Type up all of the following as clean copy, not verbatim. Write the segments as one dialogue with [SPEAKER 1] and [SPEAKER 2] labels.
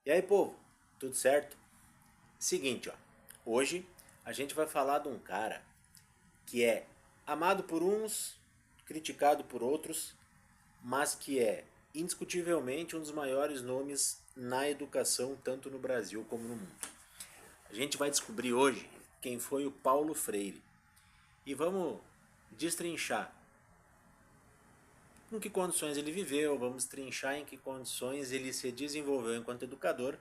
[SPEAKER 1] E aí, povo, tudo certo? Seguinte, ó. Hoje a gente vai falar de um cara que é amado por uns, criticado por outros, mas que é indiscutivelmente um dos maiores nomes na educação, tanto no Brasil como no mundo. A gente vai descobrir hoje quem foi o Paulo Freire. E vamos destrinchar em que condições ele viveu, vamos trinchar em que condições ele se desenvolveu enquanto educador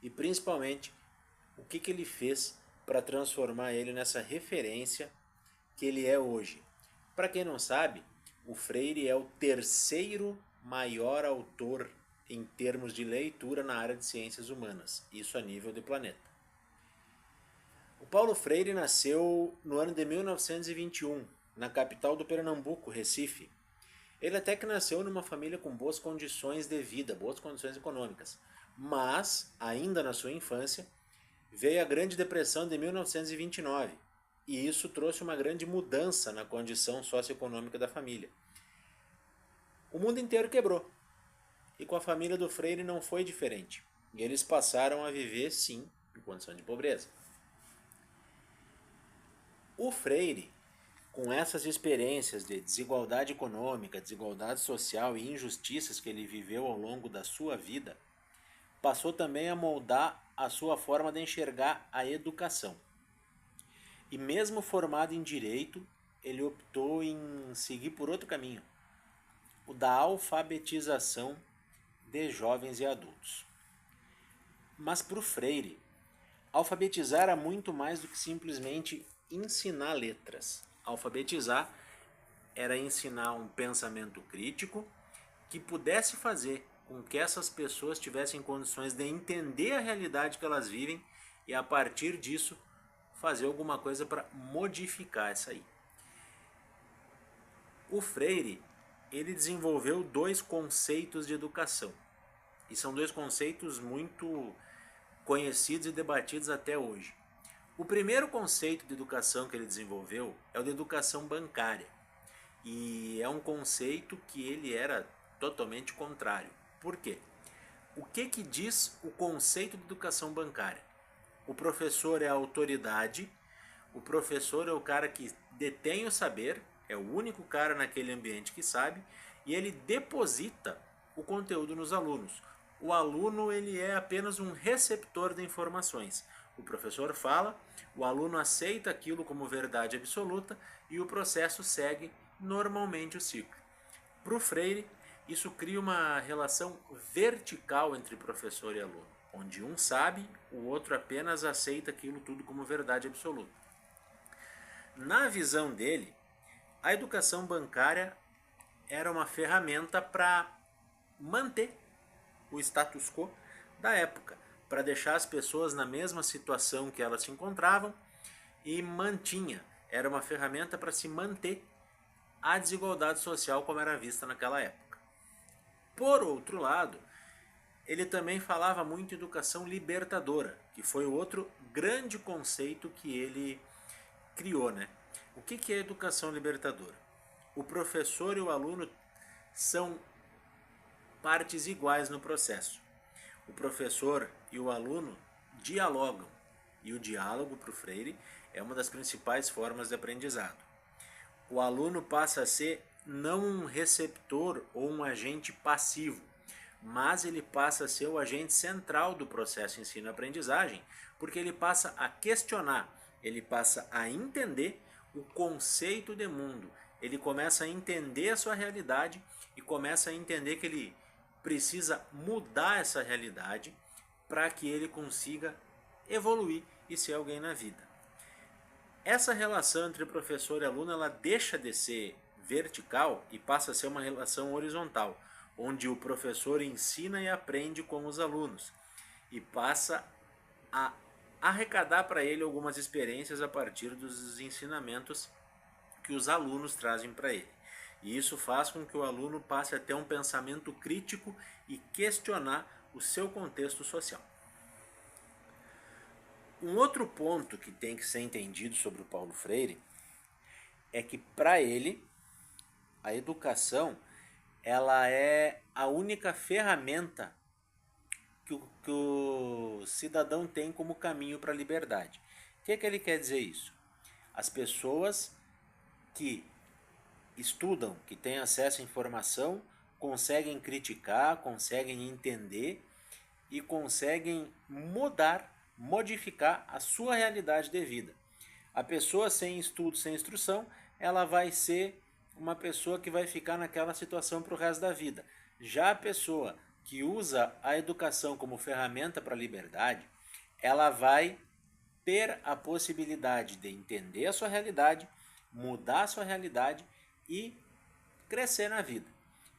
[SPEAKER 1] e principalmente o que ele fez para transformar ele nessa referência que ele é hoje. Para quem não sabe, o Freire é o terceiro maior autor em termos de leitura na área de ciências humanas, isso a nível de planeta. O Paulo Freire nasceu no ano de 1921, na capital do Pernambuco, Recife. Ele até que nasceu numa família com boas condições de vida, boas condições econômicas, mas, ainda na sua infância, veio a Grande Depressão de 1929 e isso trouxe uma grande mudança na condição socioeconômica da família. O mundo inteiro quebrou e com a família do Freire não foi diferente. E eles passaram a viver, sim, em condição de pobreza. O Freire, com essas experiências de desigualdade econômica, desigualdade social e injustiças que ele viveu ao longo da sua vida, passou também a moldar a sua forma de enxergar a educação. E mesmo formado em direito, ele optou em seguir por outro caminho, o da alfabetização de jovens e adultos. Mas para o Freire, alfabetizar era muito mais do que simplesmente ensinar letras. Alfabetizar era ensinar um pensamento crítico que pudesse fazer com que essas pessoas tivessem condições de entender a realidade que elas vivem e a partir disso fazer alguma coisa para modificar essa aí. O Freire, ele desenvolveu dois conceitos de educação. E são dois conceitos muito conhecidos e debatidos até hoje. O primeiro conceito de educação que ele desenvolveu é o de educação bancária. E é um conceito que ele era totalmente contrário. Por quê? O que diz o conceito de educação bancária? O professor é a autoridade, o professor é o cara que detém o saber, é o único cara naquele ambiente que sabe, e ele deposita o conteúdo nos alunos. O aluno ele é apenas um receptor de informações. O professor fala, o aluno aceita aquilo como verdade absoluta e o processo segue normalmente o ciclo. Para o Freire, isso cria uma relação vertical entre professor e aluno, onde um sabe, o outro apenas aceita aquilo tudo como verdade absoluta. Na visão dele, a educação bancária era uma ferramenta para manter o status quo da época, para deixar as pessoas na mesma situação que elas se encontravam e mantinha, era uma ferramenta para se manter a desigualdade social como era vista naquela época. Por outro lado, ele também falava muito em educação libertadora, que foi o outro grande conceito que ele criou, né? O que é educação libertadora? O professor e o aluno são partes iguais no processo. O professor e o aluno dialogam, e o diálogo para o Freire é uma das principais formas de aprendizado. O aluno passa a ser não um receptor ou um agente passivo, mas ele passa a ser o agente central do processo ensino-aprendizagem, porque ele passa a questionar, ele passa a entender o conceito de mundo, ele começa a entender a sua realidade e começa a entender que ele precisa mudar essa realidade para que ele consiga evoluir e ser alguém na vida. Essa relação entre professor e aluno ela deixa de ser vertical e passa a ser uma relação horizontal, onde o professor ensina e aprende com os alunos e passa a arrecadar para ele algumas experiências a partir dos ensinamentos que os alunos trazem para ele. E isso faz com que o aluno passe a ter um pensamento crítico e questionar o seu contexto social. Um outro ponto que tem que ser entendido sobre o Paulo Freire é que para ele a educação ela é a única ferramenta que o cidadão tem como caminho para a liberdade. O que ele quer dizer isso? As pessoas que estudam, que têm acesso à informação, conseguem criticar, conseguem entender e conseguem modificar a sua realidade de vida. A pessoa sem estudo, sem instrução, ela vai ser uma pessoa que vai ficar naquela situação para o resto da vida. Já a pessoa que usa a educação como ferramenta para a liberdade, ela vai ter a possibilidade de entender a sua realidade, mudar a sua realidade e crescer na vida.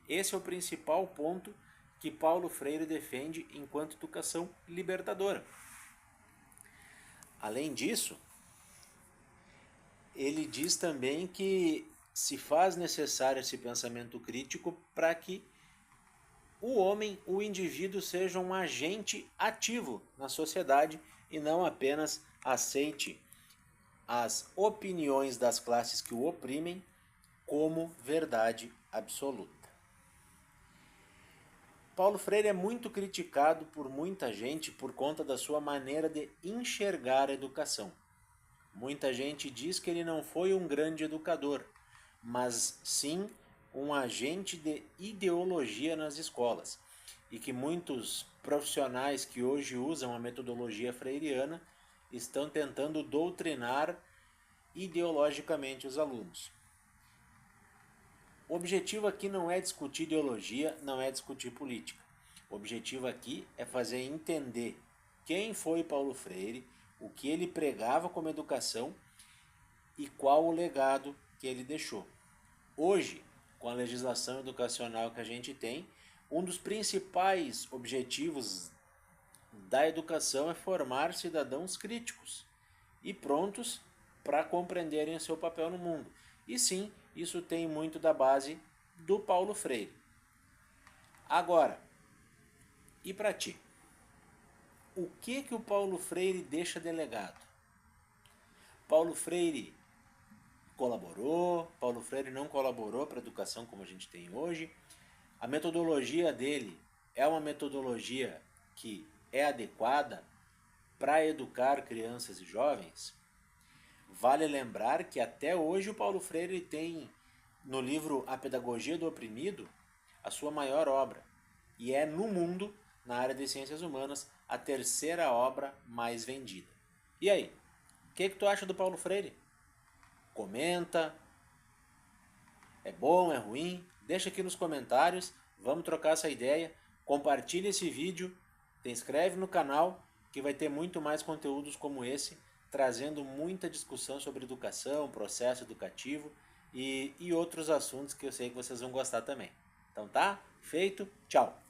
[SPEAKER 1] Esse é o principal ponto que Paulo Freire defende enquanto educação libertadora. Além disso, ele diz também que se faz necessário esse pensamento crítico para que o homem, o indivíduo, seja um agente ativo na sociedade e não apenas aceite as opiniões das classes que o oprimem como verdade absoluta. Paulo Freire é muito criticado por muita gente por conta da sua maneira de enxergar a educação. Muita gente diz que ele não foi um grande educador, mas sim um agente de ideologia nas escolas, e que muitos profissionais que hoje usam a metodologia freiriana estão tentando doutrinar ideologicamente os alunos. O objetivo aqui não é discutir ideologia, não é discutir política. O objetivo aqui é fazer entender quem foi Paulo Freire, o que ele pregava como educação e qual o legado que ele deixou. Hoje, com a legislação educacional que a gente tem, um dos principais objetivos da educação é formar cidadãos críticos e prontos para compreenderem o seu papel no mundo. E sim, isso tem muito da base do Paulo Freire. Agora, e para ti? O que o Paulo Freire deixa de legado? Paulo Freire colaborou, Paulo Freire não colaborou para a educação como a gente tem hoje. A metodologia dele é uma metodologia que é adequada para educar crianças e jovens. Vale lembrar que até hoje o Paulo Freire tem no livro A Pedagogia do Oprimido a sua maior obra. E é no mundo, na área de ciências humanas, a terceira obra mais vendida. E aí? O que tu acha do Paulo Freire? Comenta. É bom, é ruim? Deixa aqui nos comentários. Vamos trocar essa ideia. Compartilha esse vídeo. Te inscreve no canal que vai ter muito mais conteúdos como esse, trazendo muita discussão sobre educação, processo educativo e outros assuntos que eu sei que vocês vão gostar também. Então tá? Feito. Tchau!